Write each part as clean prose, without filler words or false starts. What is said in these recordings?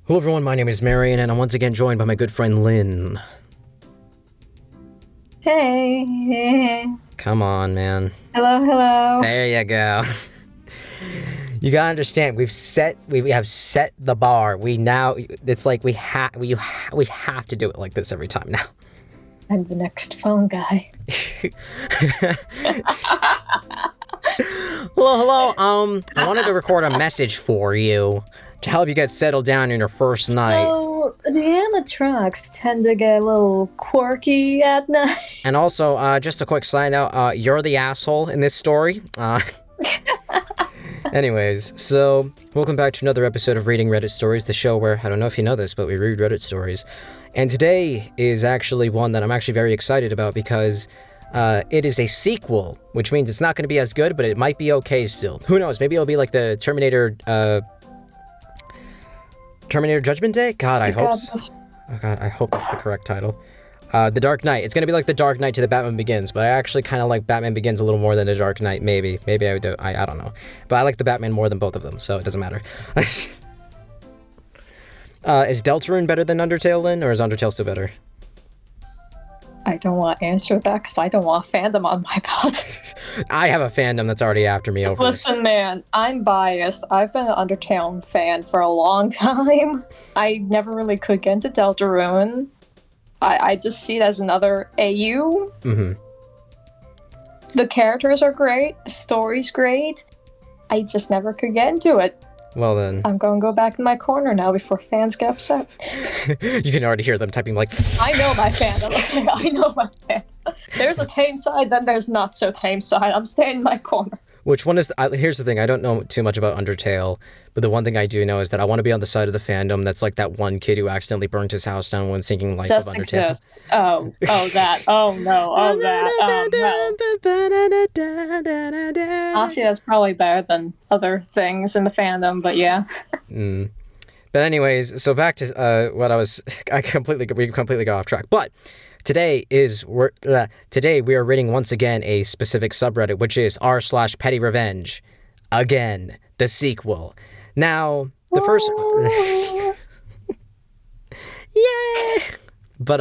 Hello everyone, my name is Marion, and I'm once again joined by my good friend Linn. Hey. Come on, man. Hello. There you go. You gotta understand, we have set the bar. It's like we have to do it like this every time now. I'm the next phone guy. Hello. I wanted to record a message for you to help you get settled down in your first night. So, the animatronics tend to get a little quirky at night. And also, just a quick side note, you're the asshole in this story. Anyways, so welcome back to another episode of Reading Reddit Stories, the show where, I don't know if you know this, but we read Reddit stories. And today is actually one that I'm actually very excited about because it is a sequel, which means it's not going to be as good, but it might be okay still. Who knows? Maybe it'll be like the Terminator Judgment Day? God, I hope that's the correct title. The Dark Knight. It's gonna be like the Dark Knight to the Batman Begins, but I actually kind of like Batman Begins a little more than the Dark Knight, maybe. Maybe I would do, I don't know. But I like the Batman more than both of them, so it doesn't matter. Is Deltarune better than Undertale, Linn, or is Undertale still better? I don't want to answer that because I don't want a fandom on my belt. I have a fandom that's already after me over. Listen, man, I'm biased. I've been an Undertale fan for a long time. I never really could get into Deltarune. I just see it as another AU. Mm-hmm. The characters are great. The story's great. I just never could get into it. Well then. I'm going to go back in my corner now before fans get upset. You can already hear them typing like... I know my fandom, okay? I know my fandom. There's a tame side, then there's not so tame side. I'm staying in my corner. Which one is... here's the thing, I don't know too much about Undertale, but the one thing I do know is that I want to be on the side of the fandom that's like that one kid who accidentally burnt his house down when singing Life Just of Undertale. Exist. Oh, that. Oh, no. Oh, that. No. Honestly, that's probably better than other things in the fandom, but yeah. But anyways, so back to what I was... we completely got off track. But... Today we are reading once again a specific subreddit, which is r/PettyRevenge. Again, the sequel. Now, the first... Yay! But,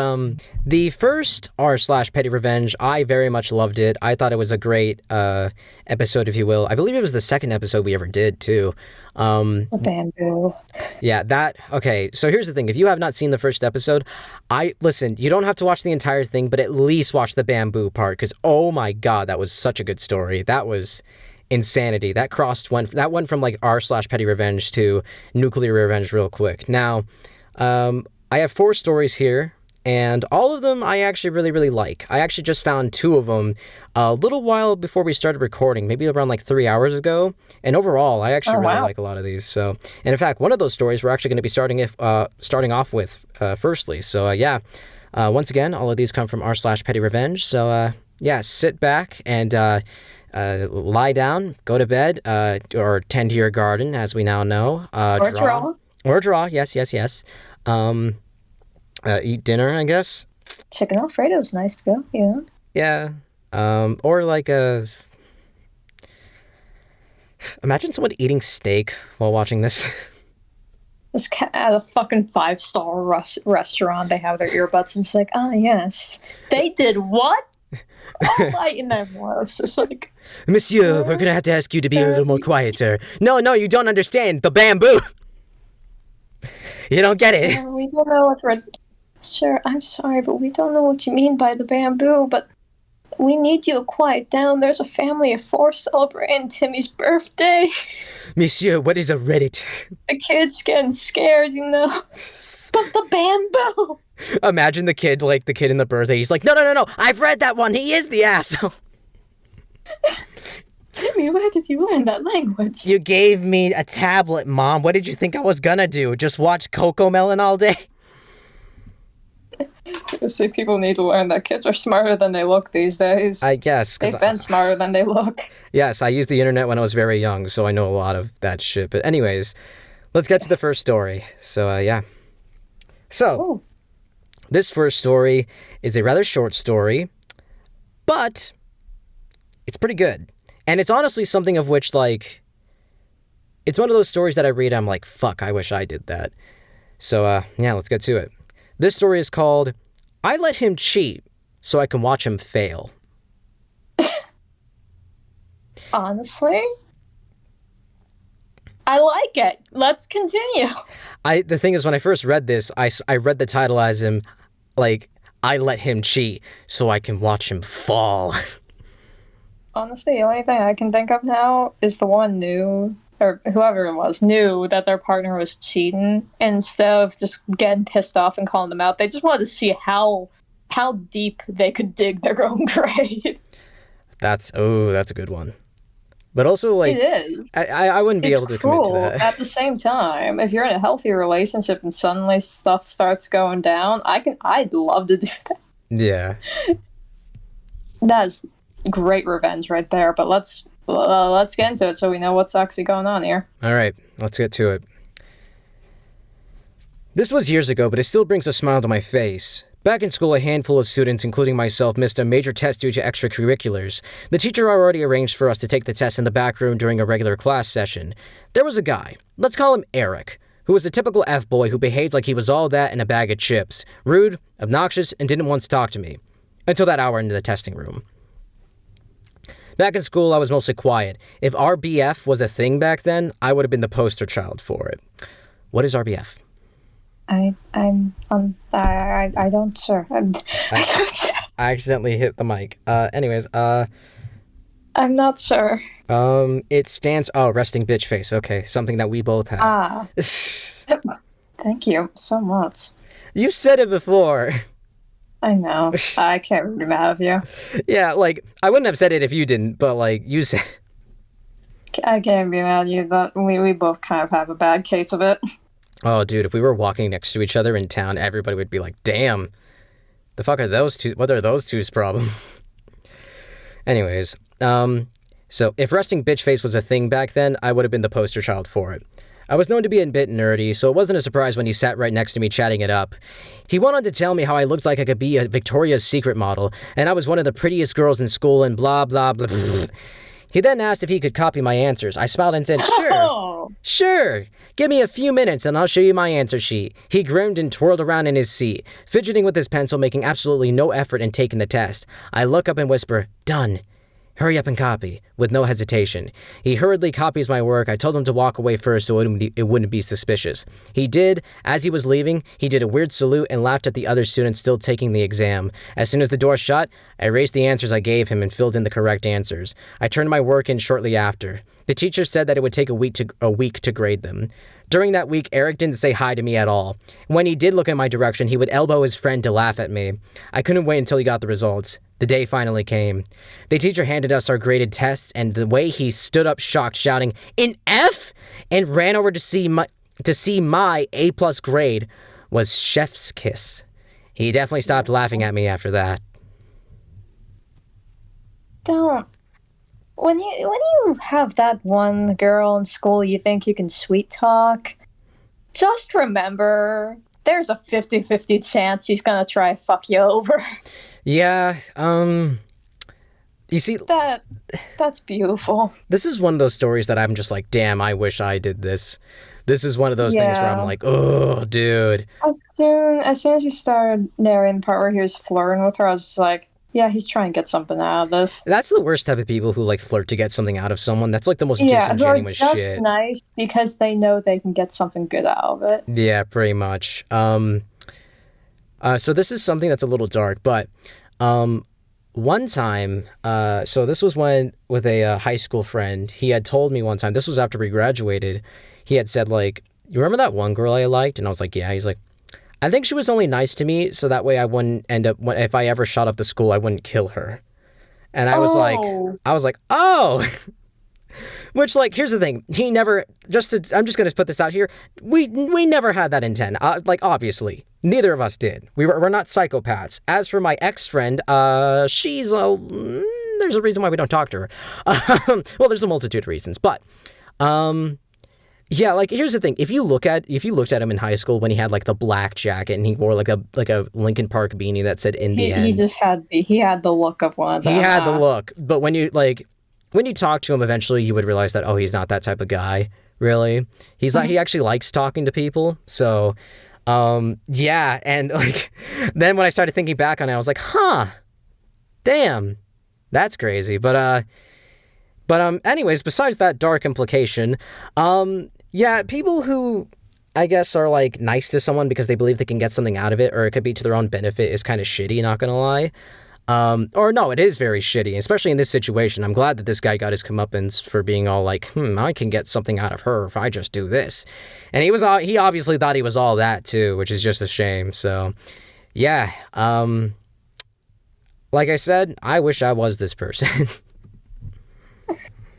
the first r/PettyRevenge, I very much loved it. I thought it was a great, episode, if you will. I believe it was the second episode we ever did, too. The bamboo. Yeah, okay, so here's the thing. If you have not seen the first episode, listen, you don't have to watch the entire thing, but at least watch the bamboo part, because, oh my god, that was such a good story. That was insanity. That went from, like, r/PettyRevenge to Nuclear Revenge real quick. Now, I have 4 stories here, and all of them I actually really, really like. I actually just found 2 of them a little while before we started recording, maybe around like 3 hours ago. And overall, I actually really like a lot of these. So, and in fact, one of those stories we're actually going to be starting off with firstly. So yeah, once again, all of these come from r/PettyRevenge. So yeah, sit back and lie down, go to bed, or tend to your garden, as we now know. Or draw. Yes. Eat dinner, I guess. Chicken Alfredo's nice to go, yeah. Yeah. Or like imagine someone eating steak while watching this. This cat at a fucking 5-star restaurant, they have their earbuds and it's like, yes. They did what? All night and everyone was just like... Monsieur, we're gonna have to ask you to be a little more quieter. No, you don't understand. The bamboo! You don't get it. We don't know what we're... Sure, I'm sorry, but we don't know what you mean by the bamboo, but we need you to quiet down. There's a family of 4 celebrating Timmy's birthday. Monsieur, what is a Reddit? The kid's getting scared, you know. But the bamboo! Imagine the kid in the birthday. He's like, no, I've read that one. He is the asshole. Timmy, where did you learn that language? You gave me a tablet, Mom. What did you think I was gonna do? Just watch Cocomelon all day? See, people need to learn that kids are smarter than they look these days. I guess. They've been smarter than they look. Yes, I used the internet when I was very young, so I know a lot of that shit. But anyways, let's get to the first story. So, yeah. So, this first story is a rather short story, but it's pretty good. And it's honestly something of which, like, it's one of those stories that I read, I'm like, fuck, I wish I did that. So, yeah, let's get to it. This story is called, I Let Him Cheat So I Can Watch Him Fail. Honestly, I like it. Let's continue. The thing is, when I first read this, I read the title as him, like, I let him cheat so I can watch him fall. Honestly, the only thing I can think of now is the one knew, or whoever it was, knew that their partner was cheating. And instead of just getting pissed off and calling them out, they just wanted to see how deep they could dig their own grave. That's a good one. But also, like, it is. I wouldn't be able to commit to that. At the same time, if you're in a healthy relationship and suddenly stuff starts going down, I'd love to do that. Yeah. That's great revenge right there. But let's get into it so we know what's actually going on here. All right, let's get to it. This was years ago, but it still brings a smile to my face. Back in school, a handful of students, including myself, missed a major test due to extracurriculars. The teacher already arranged for us to take the test in the back room during a regular class session. There was a guy, let's call him Eric, who was a typical F-boy who behaved like he was all that in a bag of chips. Rude, obnoxious, and didn't once talk to me. Until that hour into the testing room. Back in school, I was mostly quiet. If RBF was a thing back then, I would have been the poster child for it. What is RBF? I don't, sir. I accidentally hit the mic. Anyways, I'm not sure. It stands, resting bitch face. Okay, something that we both have. Ah. Thank you so much. You said it before. I know. I can't be mad at you. Yeah, like, I wouldn't have said it if you didn't, but, like, you said. I can't be mad at you, but we both kind of have a bad case of it. Oh, dude, if we were walking next to each other in town, everybody would be like, damn, the fuck are those two? What are those two's problem? Anyways, so if resting bitch face was a thing back then, I would have been the poster child for it. I was known to be a bit nerdy, so it wasn't a surprise when he sat right next to me chatting it up. He went on to tell me how I looked like I could be a Victoria's Secret model, and I was one of the prettiest girls in school, and blah, blah, blah, blah. He then asked if he could copy my answers. I smiled and said, sure. Give me a few minutes and I'll show you my answer sheet. He grinned and twirled around in his seat, fidgeting with his pencil, making absolutely no effort in taking the test. I look up and whisper, done. Hurry up and copy, with no hesitation. He hurriedly copies my work. I told him to walk away first so it wouldn't be suspicious. He did. As he was leaving, he did a weird salute and laughed at the other students still taking the exam. As soon as the door shut, I erased the answers I gave him and filled in the correct answers. I turned my work in shortly after. The teacher said that it would take a week to grade them. During that week, Eric didn't say hi to me at all. When he did look in my direction, he would elbow his friend to laugh at me. I couldn't wait until he got the results. The day finally came. The teacher handed us our graded tests, and the way he stood up shocked, shouting, "An F?" and ran over to see my A+ grade was chef's kiss. He definitely stopped laughing at me after that. Don't. When you have that one girl in school you think you can sweet talk, just remember there's a 50-50 chance he's gonna try to fuck you over. Yeah, you see... That's beautiful. This is one of those stories that I'm just like, damn, I wish I did this. This is one of those things where I'm like, oh, dude. As soon as you started narrating the part where he was flirting with her, I was just like, yeah, he's trying to get something out of this. That's the worst type of people who, like, flirt to get something out of someone. That's, like, the most disingenuous shit. Yeah, who are just nice because they know they can get something good out of it. Yeah, pretty much. So this is something that's a little dark, but one time, so this was when, with a high school friend, he had told me one time, this was after we graduated, he had said, like, you remember that one girl I liked? And I was like, yeah. He's like, I think she was only nice to me, so that way I wouldn't end up, if I ever shot up the school, I wouldn't kill her. And I was like, oh! Which, like, here's the thing. He never, I'm just going to put this out here. We never had that intent. Like, obviously. Neither of us did. We're not psychopaths. As for my ex-friend, she's there's a reason why we don't talk to her. Well, there's a multitude of reasons, but, yeah, like, here's the thing. If you looked at him in high school when he had, like, the black jacket and he wore, like a Linkin Park beanie that said "in the end," he had the look of one of them. He had the look, but when you talk to him, eventually you would realize that, oh, he's not that type of guy. Really, he actually likes talking to people. So, Yeah, and like then when I started thinking back on it, I was like, huh, damn, that's crazy. But anyways, besides that dark implication, yeah, people who I guess are like nice to someone because they believe they can get something out of it, or it could be to their own benefit, is kind of shitty, not gonna lie. Or no, it is very shitty, especially in this situation. I'm glad that this guy got his comeuppance for being all like, I can get something out of her if I just do this. And he obviously thought he was all that too, which is just a shame. So, yeah, like I said, I wish I was this person.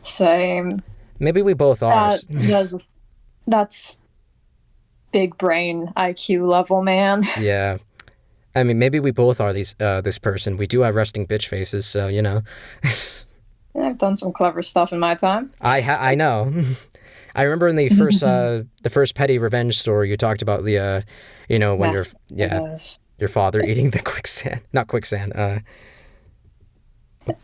Same. Maybe we both are. That's big brain IQ level, man. Yeah. I mean, maybe we both are this person. We do have resting bitch faces, so, you know. I've done some clever stuff in my time. I know. I remember in the first PettyRevenge story, you talked about the, when your father eating the quicksand. Not quicksand.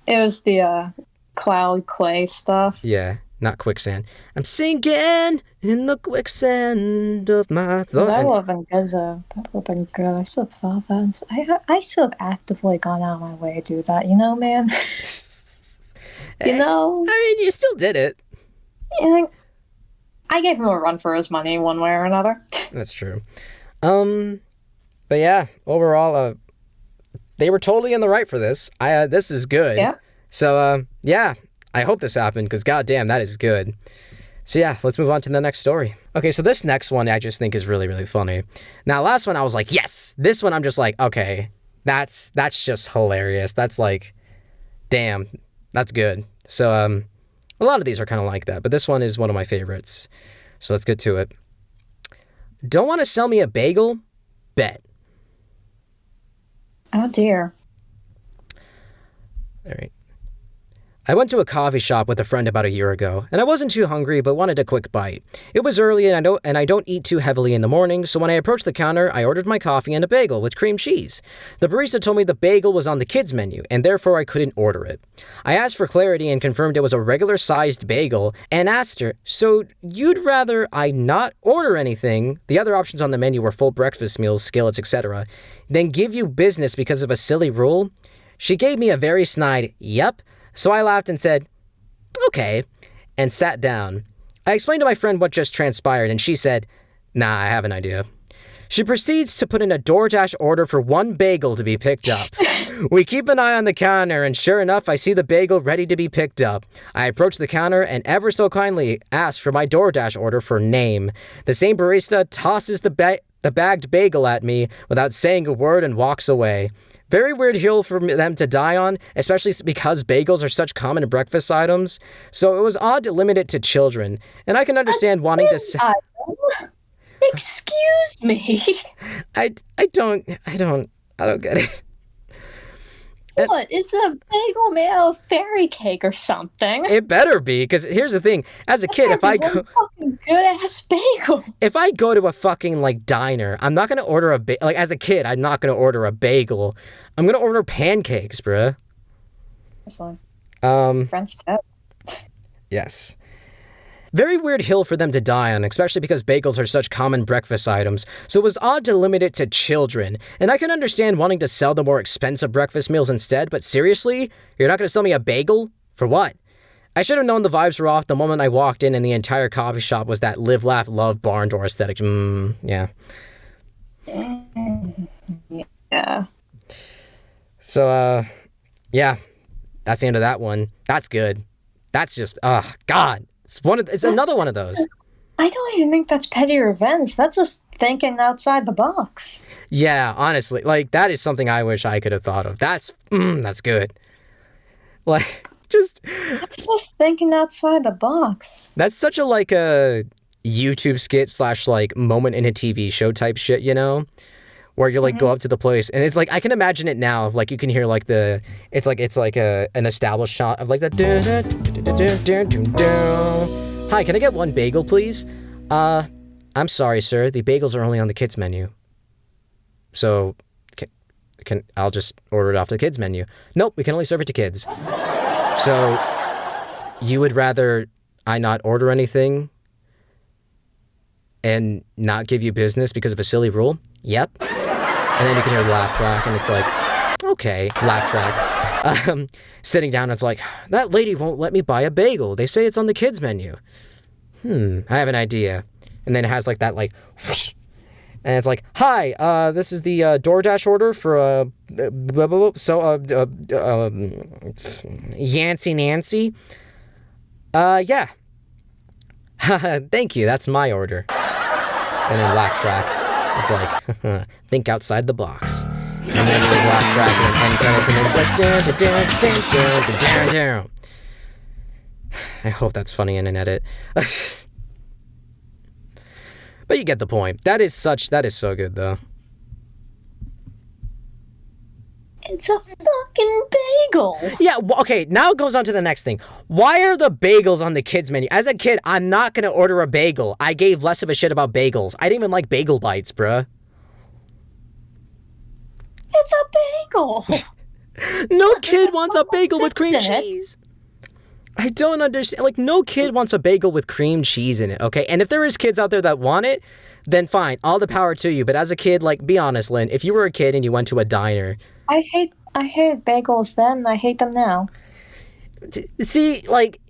It was the cloud clay stuff. Yeah, not quicksand. I'm sinking in the quicksand of my thoughts. That would have been good, though. That would have been good. I should have thought that. I should have actively gone out of my way to do that, man? You know? I mean, you still did it. Yeah, I gave him a run for his money one way or another. That's true. But yeah, overall, they were totally in the right for this. This is good. Yeah. So, yeah, I hope this happened, because goddamn, that is good. So yeah, let's move on to the next story. Okay, so this next one I just think is really, really funny. Now, last one I was like, yes! This one I'm just like, okay, that's just hilarious. That's like, damn, that's good. So, a lot of these are kind of like that, but this one is one of my favorites. So let's get to it. Don't want to sell me a bagel? Bet. Oh, dear. All right. I went to a coffee shop with a friend about a year ago, and I wasn't too hungry but wanted a quick bite. It was early and I don't eat too heavily in the morning, so when I approached the counter, I ordered my coffee and a bagel with cream cheese. The barista told me the bagel was on the kids menu, and therefore I couldn't order it. I asked for clarity and confirmed it was a regular-sized bagel, and asked her, so you'd rather I not order anything, the other options on the menu were full breakfast meals, skillets, etc., than give you business because of a silly rule? She gave me a very snide, yep. So I laughed and said, okay, and sat down. I explained to my friend what just transpired, and she said, nah, I have an idea. She proceeds to put in a DoorDash order for one bagel to be picked up. We keep an eye on the counter, and sure enough, I see the bagel ready to be picked up. I approach the counter and ever so kindly ask for my DoorDash order for name. The same barista tosses the bagged bagel at me without saying a word and walks away. Very weird hill for them to die on, especially because bagels are such common breakfast items. So it was odd to limit it to children, and I can understand wanting to. Excuse me. I don't get it. What? Is a bagel made out of fairy cake or something? It better be, because here's the thing. As a kid, if I go fucking good ass bagel. If I go to a fucking like diner, I'm not gonna order like as a kid, I'm not gonna order a bagel. I'm gonna order pancakes, bruh. French toast. Yes. Very weird hill for them to die on, especially because bagels are such common breakfast items, so it was odd to limit it to children. And I can understand wanting to sell the more expensive breakfast meals instead, but seriously? You're not going to sell me a bagel? For what? I should have known the vibes were off the moment I walked in and the entire coffee shop was that live, laugh, love barn door aesthetic. Yeah. Yeah. So, yeah. That's the end of that one. That's good. That's just, God. It's another one of those. I don't even think that's PettyRevenge. That's just thinking outside the box. Yeah, honestly, like that is something I wish I could have thought of. That's good. Like, That's just thinking outside the box. That's such a like a YouTube skit / like moment in a TV show type shit, where you like go up to the place and it's like I can imagine it now of like you can hear like it's like an established shot of like the hi, can I get one bagel please? I'm sorry sir, the bagels are only on the kids menu, so can I'll just order it off the kids menu. Nope, we can only serve it to kids. So you would rather I not order anything and not give you business because of a silly rule? Yep. And then you can hear the laugh track, and it's like, okay, laugh track. Sitting down, it's like, that lady won't let me buy a bagel. They say it's on the kids menu. I have an idea. And then it has like that, like, whoosh, and it's like, hi, this is the DoorDash order for blah, blah, blah. So Yancy Nancy. Yeah. Thank you. That's my order. And then laugh track. It's like, think outside the box. And then the laugh track and then end credits and then it's like down, down, down, down, down, down. I hope that's funny in an edit. But you get the point. That is so good though. It's a fucking bagel. Yeah, okay, now it goes on to the next thing. Why are the bagels on the kids menu? As a kid, I'm not gonna order a bagel. I gave less of a shit about bagels. I didn't even like bagel bites, bruh. It's a bagel. No kid wants a bagel with cream cheese. I don't understand. Like, no kid wants a bagel with cream cheese in it, okay? And if there is kids out there that want it, then fine. All the power to you. But as a kid, like, be honest, Lynn. If you were a kid and you went to a diner... I hate bagels then. I hate them now. See, like,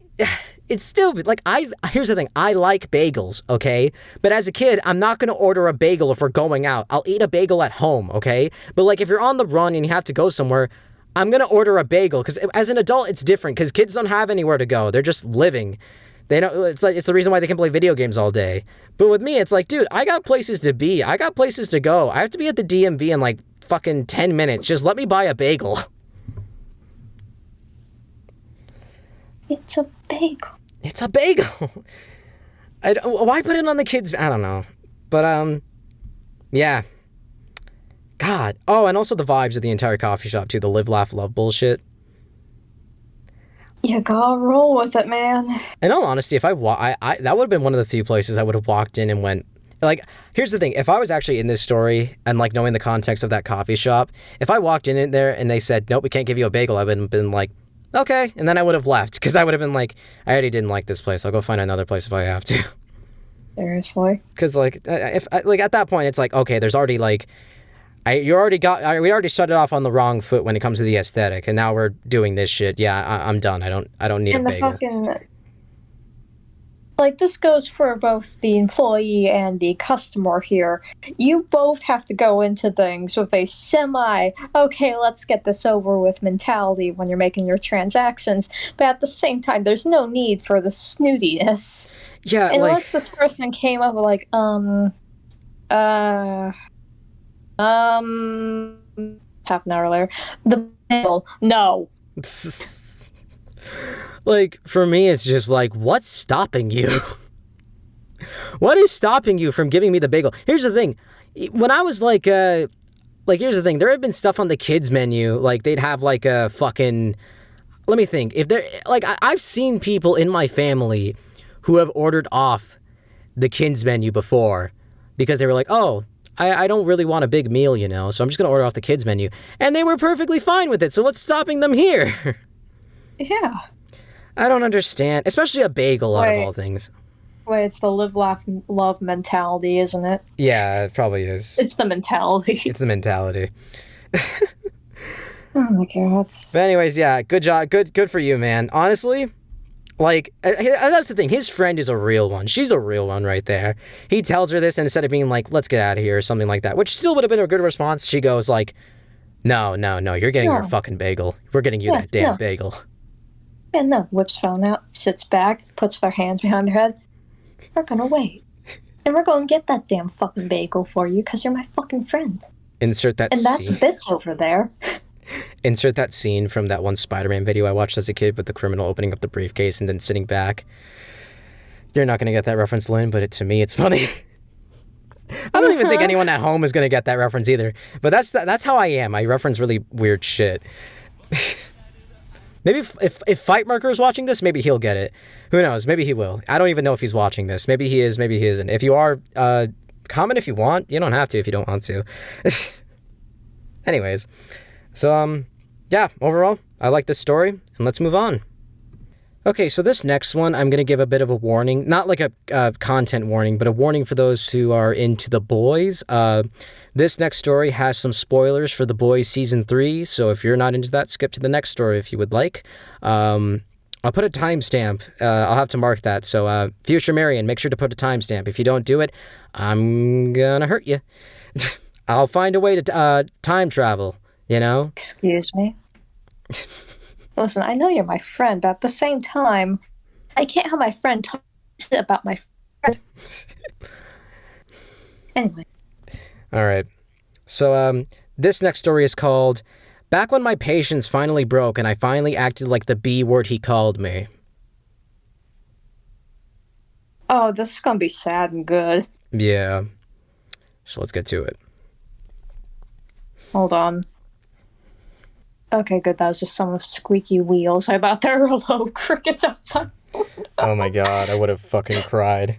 it's still... Like, here's the thing. I like bagels, okay? But as a kid, I'm not going to order a bagel if we're going out. I'll eat a bagel at home, okay? But, like, if you're on the run and you have to go somewhere... I'm going to order a bagel because as an adult, it's different because kids don't have anywhere to go. They're just living. They don't, it's the reason why they can play video games all day. But with me, it's like, dude, I got places to be. I got places to go. I have to be at the DMV in like fucking 10 minutes. Just let me buy a bagel. It's a bagel. It's a bagel. Why put it on the kids? I don't know. But, yeah. God. Oh, and also the vibes of the entire coffee shop, too. The live, laugh, love bullshit. You gotta roll with it, man. In all honesty, if that would have been one of the few places I would have walked in and went... Like, here's the thing. If I was actually in this story and, like, knowing the context of that coffee shop, if I walked in there and they said, nope, we can't give you a bagel, I would have been like, okay. And then I would have left because I would have been like, I already didn't like this place. I'll go find another place if I have to. Seriously? Because, like, at that point, it's like, okay, there's already, like... we already started off on the wrong foot when it comes to the aesthetic, and now we're doing this shit. Yeah, I'm done. I don't need a bagel. Like, this goes for both the employee and the customer here. You both have to go into things with a okay, let's get this over with mentality when you're making your transactions, but at the same time, there's no need for the snootiness. Yeah, unless this person came up with, like, half an hour later. The bagel. No. Like, for me, it's just like, what's stopping you? What is stopping you from giving me the bagel? Here's the thing. When I was like, here's the thing. There had been stuff on the kids menu. Like, they'd have like a fucking, let me think. If there, like, I've seen people in my family who have ordered off the kids menu before because they were like, oh, I don't really want a big meal, you know, so I'm just going to order off the kids menu. And they were perfectly fine with it, so what's stopping them here? Yeah. I don't understand. Especially a bagel, out of all things. Wait, it's the live, laugh, love mentality, isn't it? Yeah, it probably is. It's the mentality. It's the mentality. Oh my god. But anyways, yeah, good job. Good for you, man. Honestly... Like, that's the thing. His friend is a real one. She's a real one right there. He tells her this, and instead of being like, let's get out of here, or something like that, which still would have been a good response, she goes like, no, you're getting your fucking bagel. We're getting you that damn bagel. Yeah, no. Whips phone out, sits back, puts their hands behind their head. We're gonna wait. And we're gonna get that damn fucking bagel for you, because you're my fucking friend. Insert that And that's scene. Bits over there. Insert that scene from that one Spider-Man video I watched as a kid with the criminal opening up the briefcase and then sitting back. You're not going to get that reference, Lynn, but to me, it's funny. I don't even think anyone at home is going to get that reference either. But that's how I am. I reference really weird shit. Maybe if Fight Marker is watching this, maybe he'll get it. Who knows? Maybe he will. I don't even know if he's watching this. Maybe he is, maybe he isn't. If you are, comment if you want. You don't have to if you don't want to. Anyways. So, yeah, overall, I like this story, and let's move on. Okay, so this next one, I'm going to give a bit of a warning. Not like a content warning, but a warning for those who are into The Boys. This next story has some spoilers for The Boys Season 3, so if you're not into that, skip to the next story if you would like. I'll put a timestamp. I'll have to mark that, so future Marion, make sure to put a timestamp. If you don't do it, I'm gonna hurt you. I'll find a way to time travel, you know? Excuse me. Listen, I know you're my friend, but at the same time, I can't have my friend talk about my friend. Anyway. All right. So, this next story is called Back When My Patience Finally Broke and I Finally Acted Like the B Word He Called Me. Oh, this is gonna be sad and good. Yeah. So let's get to it. Hold on. Okay, good. That was just some squeaky wheels. I thought there were little crickets outside. Oh my god, I would have fucking cried.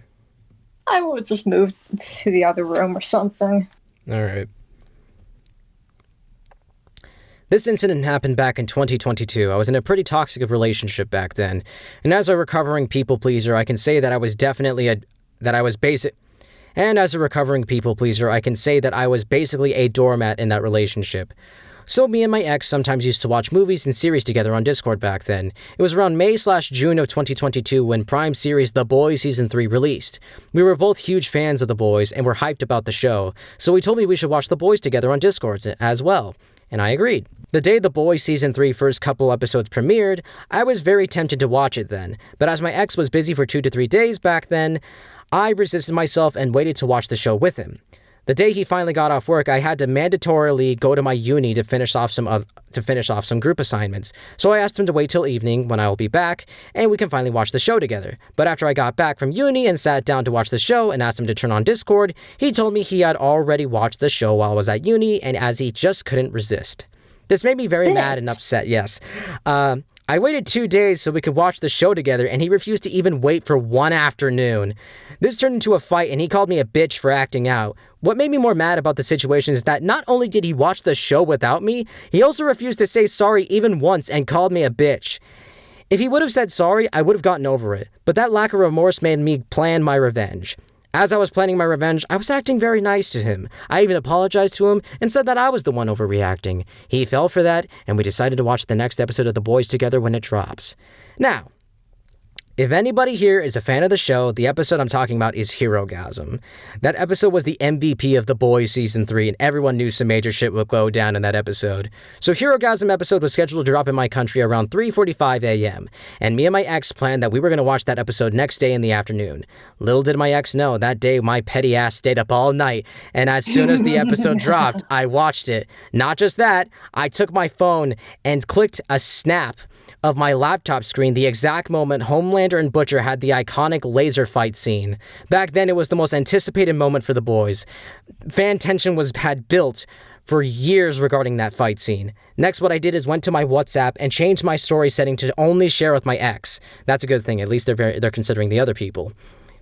I would just move to the other room or something. All right. This incident happened back in 2022. I was in a pretty toxic relationship back then. And as a recovering people pleaser, I can say that I was basically a doormat in that relationship. So me and my ex sometimes used to watch movies and series together on Discord back then. It was around May/June of 2022 when Prime series The Boys Season 3 released. We were both huge fans of The Boys and were hyped about the show, so he told me we should watch The Boys together on Discord as well, and I agreed. The day The Boys Season 3 first couple episodes premiered, I was very tempted to watch it then, but as my ex was busy for 2 to 3 days back then, I resisted myself and waited to watch the show with him. The day he finally got off work, I had to mandatorily go to my uni to finish off some group assignments. So I asked him to wait till evening when I will be back, and we can finally watch the show together. But after I got back from uni and sat down to watch the show and asked him to turn on Discord, he told me he had already watched the show while I was at uni, and as he just couldn't resist. This made me very mad and upset, yes. I waited 2 days so we could watch the show together, and he refused to even wait for one afternoon. This turned into a fight, and he called me a bitch for acting out. What made me more mad about the situation is that not only did he watch the show without me, he also refused to say sorry even once and called me a bitch. If he would have said sorry, I would have gotten over it, but that lack of remorse made me plan my revenge. As I was planning my revenge, I was acting very nice to him. I even apologized to him and said that I was the one overreacting. He fell for that, and we decided to watch the next episode of The Boys together when it drops. Now, if anybody here is a fan of the show, the episode I'm talking about is Herogasm. That episode was the MVP of The Boys Season 3, and everyone knew some major shit would go down in that episode. So Herogasm episode was scheduled to drop in my country around 3:45 a.m., and me and my ex planned that we were going to watch that episode next day in the afternoon. Little did my ex know, that day my petty ass stayed up all night, and as soon as the episode dropped, I watched it. Not just that, I took my phone and clicked a snap of my laptop screen the exact moment Homelander and Butcher had the iconic laser fight scene. Back then, it was the most anticipated moment for The Boys. Fan tension had built for years regarding that fight scene. Next, what I did is went to my WhatsApp and changed my story setting to only share with my ex. That's a good thing. At least they're considering the other people.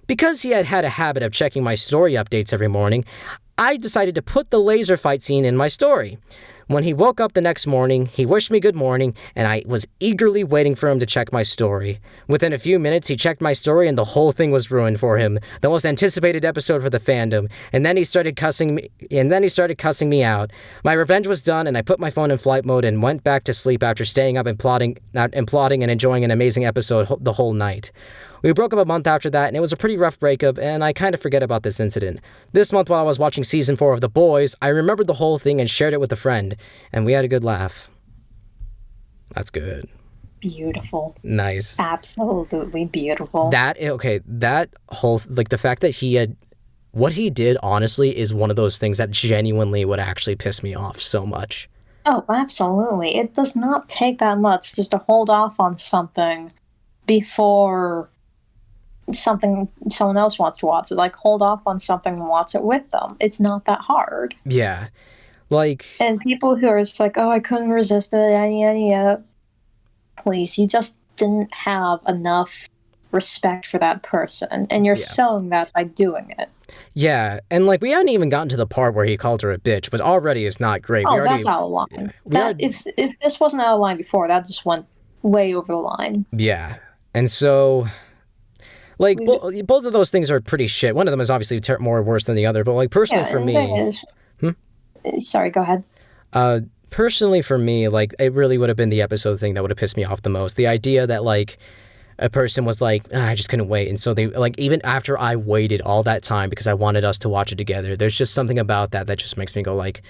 Because he had a habit of checking my story updates every morning, I decided to put the laser fight scene in my story. When he woke up the next morning, he wished me good morning, and I was eagerly waiting for him to check my story. Within a few minutes, he checked my story, and the whole thing was ruined for him. The most anticipated episode for the fandom. And then he started cussing me out. My revenge was done, and I put my phone in flight mode and went back to sleep after staying up and plotting and enjoying an amazing episode the whole night. We broke up a month after that, and it was a pretty rough breakup, and I kind of forget about this incident. This month, while I was watching Season 4 of The Boys, I remembered the whole thing and shared it with a friend, and we had a good laugh. That's good. Beautiful. Nice. Absolutely beautiful. That whole, the fact that what he did, honestly, is one of those things that genuinely would actually piss me off so much. Oh, absolutely. It does not take that much just to hold off on something before someone else wants to watch it. Like, hold off on something and watch it with them. It's not that hard. Yeah. And people who are just like, oh, I couldn't resist it, please, you just didn't have enough respect for that person, and you're showing that by doing it. Yeah, and we haven't even gotten to the part where he called her a bitch, but already is not great. That's out of line. If this wasn't out of line before, that just went way over the line. Yeah. And so, like, We- both of those things are pretty shit. One of them is obviously more worse than the other, but, like, personally Yeah, for and the thing me, is, sorry, go ahead. personally for me, like, it really would have been the episode thing that would have pissed me off the most. The idea that, like, a person was like, I just couldn't wait. And so they, like, even after I waited all that time because I wanted us to watch it together, there's just something about that just makes me go, like,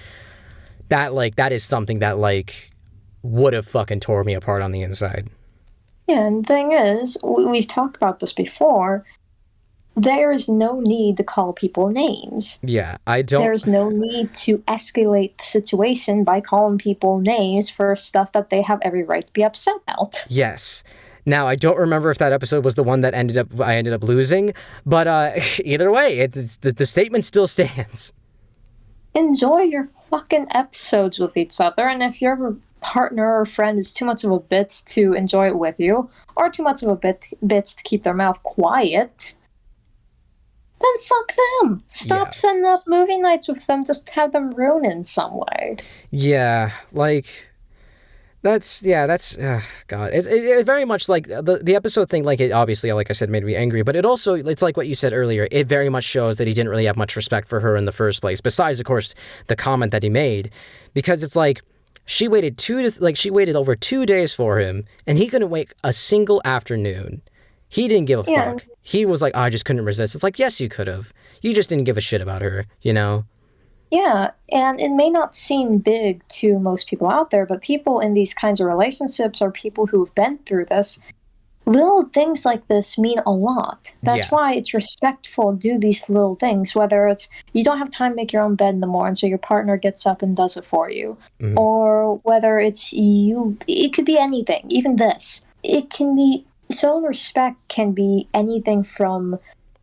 that is something that, like, would have fucking tore me apart on the inside. Yeah, and the thing is, we've talked about this before. There is no need to call people names. Yeah, I don't. There's no need to escalate the situation by calling people names for stuff that they have every right to be upset about. Yes. Now, I don't remember if that episode was the one that I ended up losing, but either way, the statement still stands. Enjoy your fucking episodes with each other, and if your partner or friend is too much of a bitch to enjoy it with you, or too much of a bitch to keep their mouth quiet, then fuck them. Stop setting up movie nights with them. Just have them ruin in some way. Yeah, like, that's God. It very much, like, the episode thing, like, it obviously, like I said, made me angry, but it's like what you said earlier. It very much shows that he didn't really have much respect for her in the first place, besides, of course, the comment that he made, because it's like, she waited over 2 days for him, and he couldn't wait a single afternoon. He didn't give a fuck. He was like, I just couldn't resist. It's like, yes, you could have. You just didn't give a shit about her, you know? Yeah, and it may not seem big to most people out there, but people in these kinds of relationships or people who've been through this, little things like this mean a lot. That's why it's respectful to do these little things, whether it's you don't have time to make your own bed in the morning, so your partner gets up and does it for you, or whether it's it could be anything, even this. It can be, self-respect can be anything from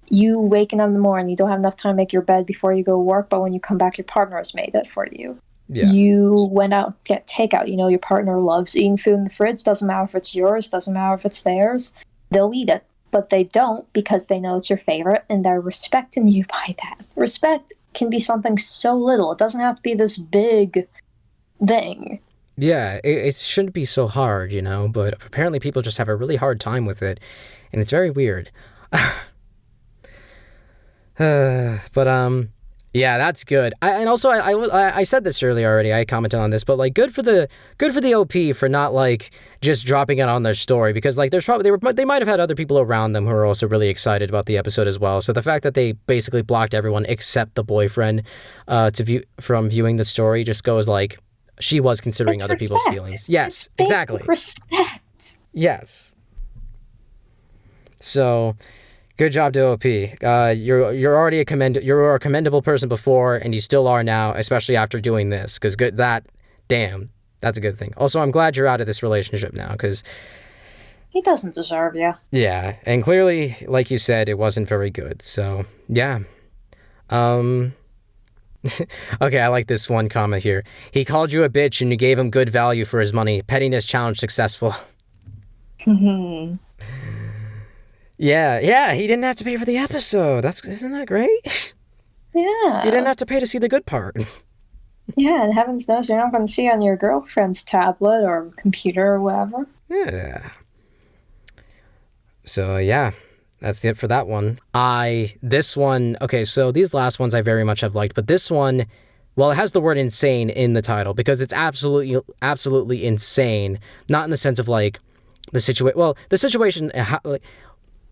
you waking up in the morning, you don't have enough time to make your bed before you go to work, but when you come back, your partner has made it for you. Yeah. You went out to get takeout. You know your partner loves eating food in the fridge. Doesn't matter if it's yours. Doesn't matter if it's theirs. They'll eat it. But they don't because they know it's your favorite, and they're respecting you by that. Respect can be something so little. It doesn't have to be this big thing. Yeah, it shouldn't be so hard, you know, but apparently people just have a really hard time with it, and it's very weird. Yeah, that's good. I said this earlier already. I commented on this, but, like, good for the OP for not, like, just dropping it on their story, because, like, there's probably they might have had other people around them who are also really excited about the episode as well. So the fact that they basically blocked everyone except the boyfriend from viewing the story just goes, like, she was considering other people's feelings. Yes, exactly. Respect. Yes. So, good job to OP. You're already you're a commendable person before, and you still are now, especially after doing this. Because that's a good thing. Also, I'm glad you're out of this relationship now, because he doesn't deserve you. Yeah, and clearly, like you said, it wasn't very good. So yeah. Okay, I like this one comment here. He called you a bitch and you gave him good value for his money. Pettiness challenge successful. Yeah, he didn't have to pay for the episode. Isn't that great? Yeah. You didn't have to pay to see the good part. Yeah, and heavens knows you're not going to see on your girlfriend's tablet or computer or whatever. Yeah. So, yeah. That's it for that one. Okay, so these last ones I very much have liked, but this one, well, it has the word insane in the title because it's absolutely insane. Not in the sense of, like, the situation,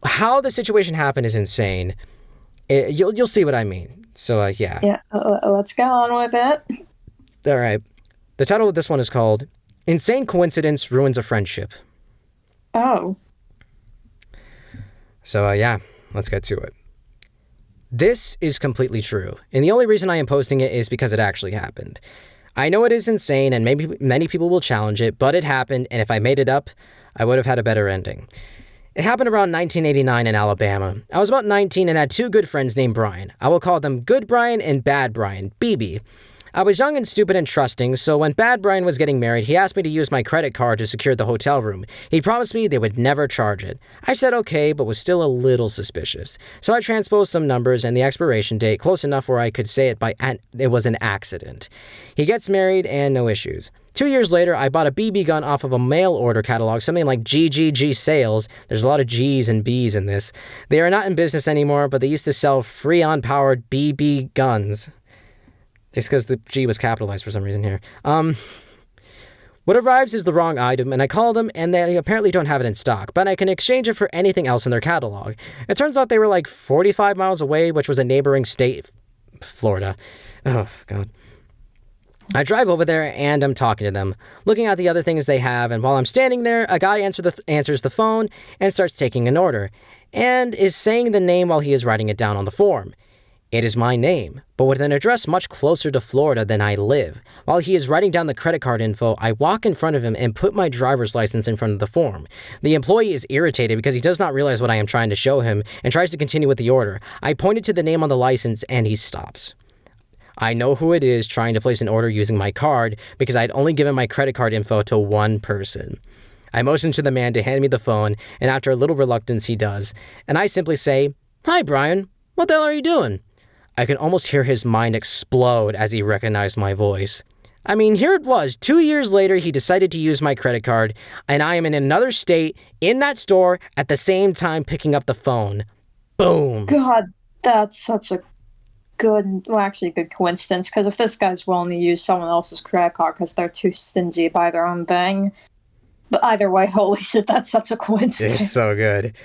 how the situation happened is insane. You'll see what I mean. So, yeah. Yeah, let's go on with it. All right. The title of this one is called Insane Coincidence Ruins a Friendship. Oh. So, yeah, let's get to it. This is completely true, and the only reason I am posting it is because it actually happened. I know it is insane, and maybe many people will challenge it, but it happened, and if I made it up, I would have had a better ending. It happened around 1989 in Alabama. I was about 19 and had two good friends named Brian. I will call them Good Brian and Bad Brian, BB. I was young and stupid and trusting, so when Bad Brian was getting married, he asked me to use my credit card to secure the hotel room. He promised me they would never charge it. I said okay, but was still a little suspicious. So I transposed some numbers and the expiration date close enough where I could say it was an accident. He gets married and no issues. 2 years later, I bought a BB gun off of a mail order catalog, something like GGG Sales. There's a lot of G's and B's in this. They are not in business anymore, but they used to sell Freon-powered BB guns. It's because the G was capitalized for some reason here. What arrives is the wrong item, and I call them, and they apparently don't have it in stock, but I can exchange it for anything else in their catalog. It turns out they were like 45 miles away, which was a neighboring state, Florida. Oh, God. I drive over there, and I'm talking to them, looking at the other things they have, and while I'm standing there, a guy answers the phone and starts taking an order, and is saying the name while he is writing it down on the form. It is my name, but with an address much closer to Florida than I live. While he is writing down the credit card info, I walk in front of him and put my driver's license in front of the form. The employee is irritated because he does not realize what I am trying to show him and tries to continue with the order. I pointed to the name on the license and he stops. I know who it is trying to place an order using my card because I had only given my credit card info to one person. I motion to the man to hand me the phone, and after a little reluctance he does, and I simply say, "Hi, Brian. What the hell are you doing?" I can almost hear his mind explode as he recognized my voice. I mean, here it was. 2 years later, he decided to use my credit card, and I am in another state, in that store, at the same time picking up the phone. Boom. God, that's such a good coincidence, because if this guy's willing to use someone else's credit card because they're too stingy to buy their own thing, but either way, holy shit, that's such a coincidence. It's so good.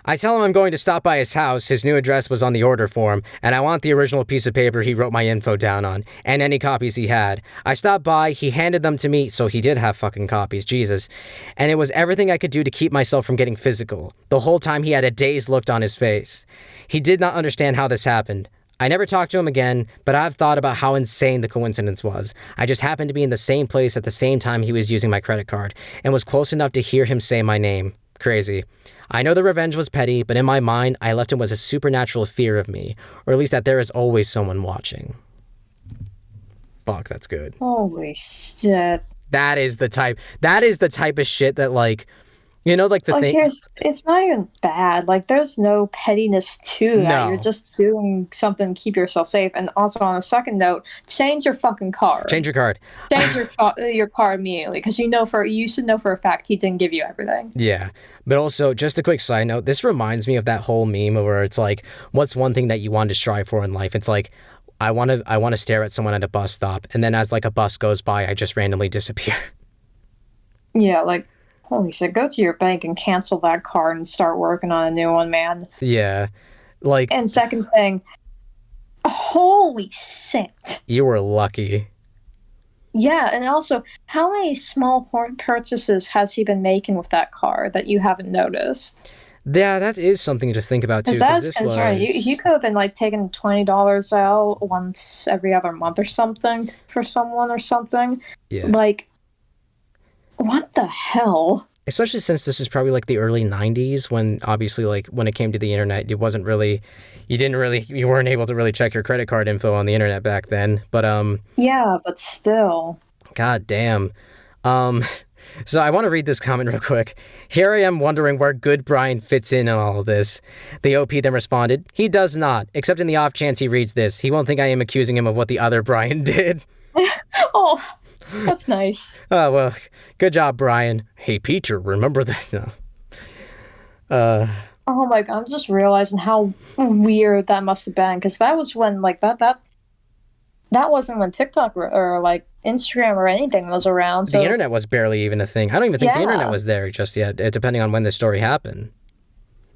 I tell him I'm going to stop by his house. His new address was on the order form, and I want the original piece of paper he wrote my info down on, and any copies he had. I stopped by, he handed them to me, so he did have fucking copies, Jesus. And it was everything I could do to keep myself from getting physical. The whole time he had a dazed look on his face. He did not understand how this happened. I never talked to him again, but I've thought about how insane the coincidence was. I just happened to be in the same place at the same time he was using my credit card, and was close enough to hear him say my name. Crazy. I know the revenge was petty, but in my mind, I left him with a supernatural fear of me, or at least that there is always someone watching. Fuck, that's good. Holy shit. That is the type of shit that, like, you know, like the thing. It's not even bad. Like, there's no pettiness to that. No. You're just doing something to keep yourself safe. And also, on a second note, change your fucking card. Change your card. Change your card immediately, because you should know for a fact he didn't give you everything. Yeah, but also, just a quick side note, this reminds me of that whole meme where it's like, what's one thing that you want to strive for in life? It's like, I want to stare at someone at a bus stop, and then as like a bus goes by, I just randomly disappear. Yeah, like, holy shit, go to your bank and cancel that card and start working on a new one, man. Yeah. Like. And second thing, holy shit. You were lucky. Yeah, and also, how many small purchases has he been making with that card that you haven't noticed? Yeah, that is something to think about, too. Because that's concerned. You could have been, like, taking $20 out once every other month or something for someone or something. Yeah. Like, what the hell? Especially since this is probably like the early 90s, when obviously, like, when it came to the internet, you weren't able to really check your credit card info on the internet back then. But yeah, but still. God damn. So I want to read this comment real quick. Here I am wondering where good Brian fits in all of this. The OP then responded, "He does not, except in the off chance he reads this. He won't think I am accusing him of what the other Brian did." Oh. That's nice. Oh, well, good job, Brian. Hey, Peter, remember that? No. Oh my god, I'm just realizing how weird that must have been, because that was when, like, that wasn't when TikTok or like, Instagram or anything was around. So. The internet was barely even a thing. I don't even think the internet was there just yet, depending on when this story happened.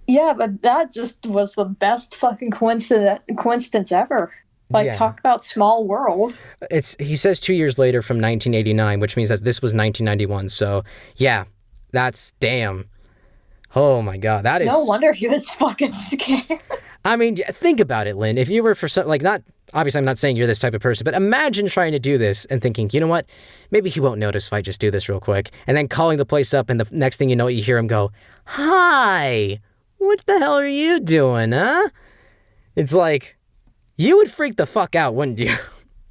Yeah, but that just was the best fucking coincidence ever. Like, talk about small world. He says 2 years later from 1989, which means that this was 1991. So, yeah, that's damn. Oh, my God. That is... No wonder he was fucking scared. I mean, think about it, Lynn. If you were for some... Like, not... Obviously, I'm not saying you're this type of person, but imagine trying to do this and thinking, you know what? Maybe he won't notice if I just do this real quick. And then calling the place up, and the next thing you know, you hear him go, "Hi! What the hell are you doing, huh?" It's like... You would freak the fuck out, wouldn't you?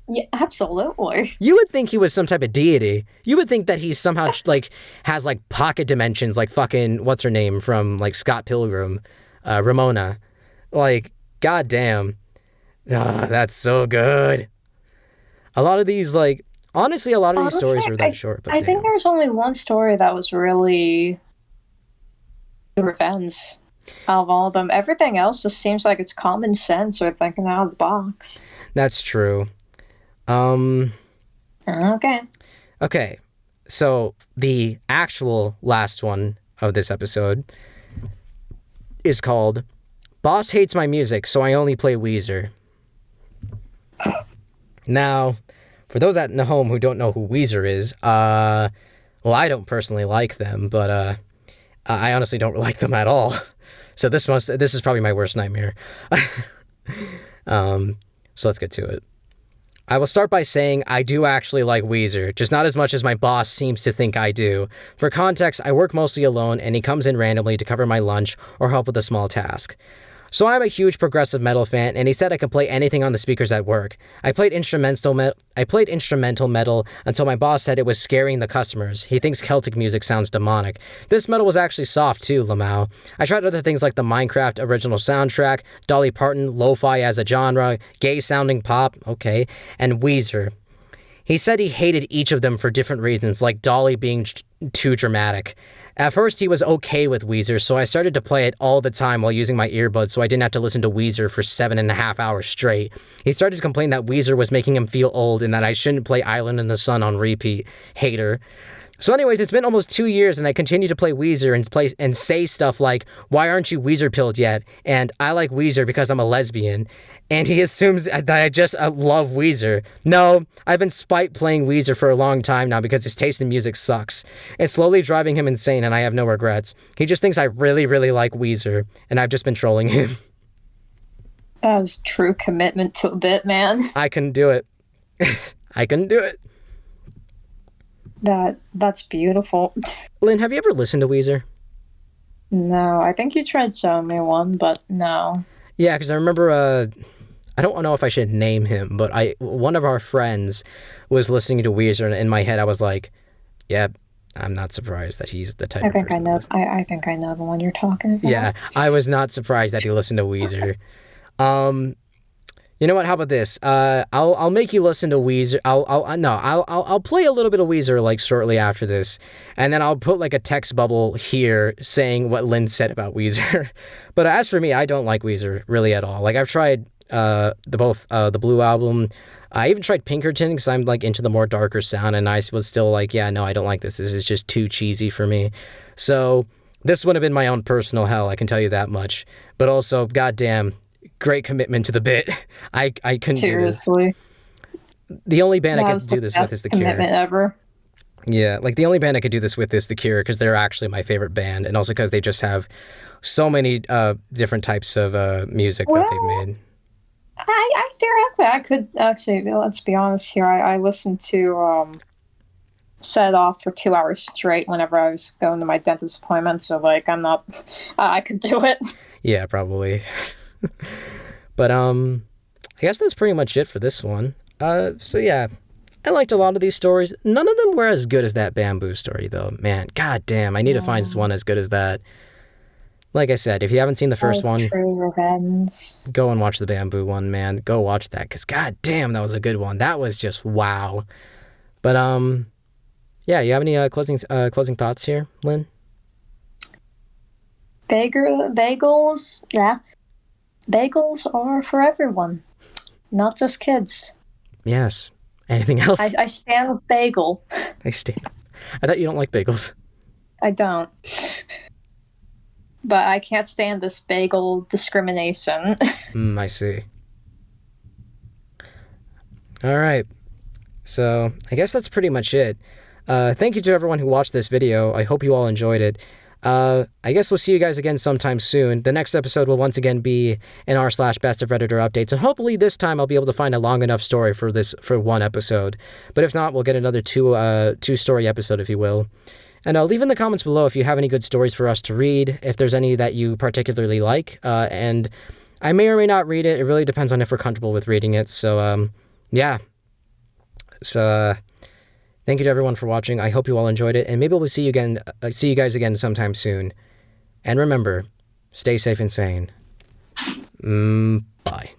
Yeah, absolutely. You would think he was some type of deity. You would think that he's somehow like has like pocket dimensions, like fucking what's her name from like Scott Pilgrim, Ramona. Like, goddamn, that's so good. A lot of these, like, honestly, a lot of these Honestly, stories were that short. But I damn, think there was only one story that was really revenge out of all of them. Everything else just seems like it's common sense or thinking out of the box. that's true. Um, Okay. okay, so the actual last one of this episode is called "Boss Hates My Music, So I Only Play Weezer." Now, for those at home who don't know who Weezer is, well, I don't personally like them, but I honestly don't like them at all. So this is probably my worst nightmare. So let's get to it. I will start by saying I do actually like Weezer, just not as much as my boss seems to think I do. For context, I work mostly alone, and he comes in randomly to cover my lunch or help with a small task. So I'm a huge progressive metal fan, and he said I could play anything on the speakers at work. I played instrumental metal until my boss said it was scaring the customers. He thinks Celtic music sounds demonic. This metal was actually soft too, Lamau. I tried other things like the Minecraft original soundtrack, Dolly Parton, lo-fi as a genre, gay-sounding pop, okay, and Weezer. He said he hated each of them for different reasons, like Dolly being too dramatic. At first, he was okay with Weezer, so I started to play it all the time while using my earbuds so I didn't have to listen to Weezer for 7.5 hours straight. He started to complain that Weezer was making him feel old and that I shouldn't play Island in the Sun on repeat. Hater. So anyways, it's been almost 2 years and I continue to play Weezer and say stuff like, "Why aren't you Weezer pilled yet?" And "I like Weezer because I'm a lesbian." And he assumes that I just love Weezer. No, I've been spite playing Weezer for a long time now because his taste in music sucks. It's slowly driving him insane and I have no regrets. He just thinks I really, really like Weezer, and I've just been trolling him. That was true commitment to a bit, man. I couldn't do it. I couldn't do it. That's beautiful. Lynn, have you ever listened to Weezer? No, I think you tried showing me one, but no. Yeah, because I remember, I don't know if I should name him, but one of our friends was listening to Weezer, and in my head I was like, yep, I'm not surprised that he's the type of person. I think I know the one you're talking about. Yeah, I was not surprised that he listened to Weezer. You know what? How about this? I'll make you listen to Weezer. I'll play a little bit of Weezer like shortly after this, and then I'll put like a text bubble here saying what Lynn said about Weezer. But as for me, I don't like Weezer really at all. Like I've tried the Blue album. I even tried Pinkerton because I'm like into the more darker sound, and I was still like, yeah, no, I don't like this. This is just too cheesy for me. So this would have been my own personal hell, I can tell you that much. But also, goddamn, great commitment to the bit. I couldn't Seriously. do this. The only band I could do this with is The Cure. Commitment ever. Yeah, like the only band I could do this with is The Cure because they're actually my favorite band, and also because they just have so many different types of music that they've made. I theoretically I could actually, let's be honest here. I listened to Set Off for 2 hours straight whenever I was going to my dentist appointment. So like I'm not, I could do it. Yeah, probably. But I guess that's pretty much it for this one. So yeah, I liked a lot of these stories. None of them were as good as that bamboo story though. Man, goddamn, I need to find one as good as that. Like I said, if you haven't seen the first one, True revenge. go and watch the bamboo one, man. Go watch that, because goddamn, that was a good one. That was just wow. But yeah, you have any closing thoughts here, Lynn? Bagels, yeah. Bagels are for everyone, not just kids. Yes. Anything else? I stand with bagel. I stand. I thought you don't like bagels. I don't. But I can't stand this bagel discrimination. I see. All right. So I guess that's pretty much it. Thank you to everyone who watched this video. I hope you all enjoyed it. I guess we'll see you guys again sometime soon. The next episode will once again be in r/best of Redditor updates, and hopefully this time I'll be able to find a long enough story for one episode. But if not, we'll get another two story episode, if you will. And leave in the comments below if you have any good stories for us to read, if there's any that you particularly like, and I may or may not read it. It really depends on if we're comfortable with reading it. So yeah, So thank you to everyone for watching. I hope you all enjoyed it, and maybe we'll see you guys again sometime soon. And remember, stay safe and sane. Bye.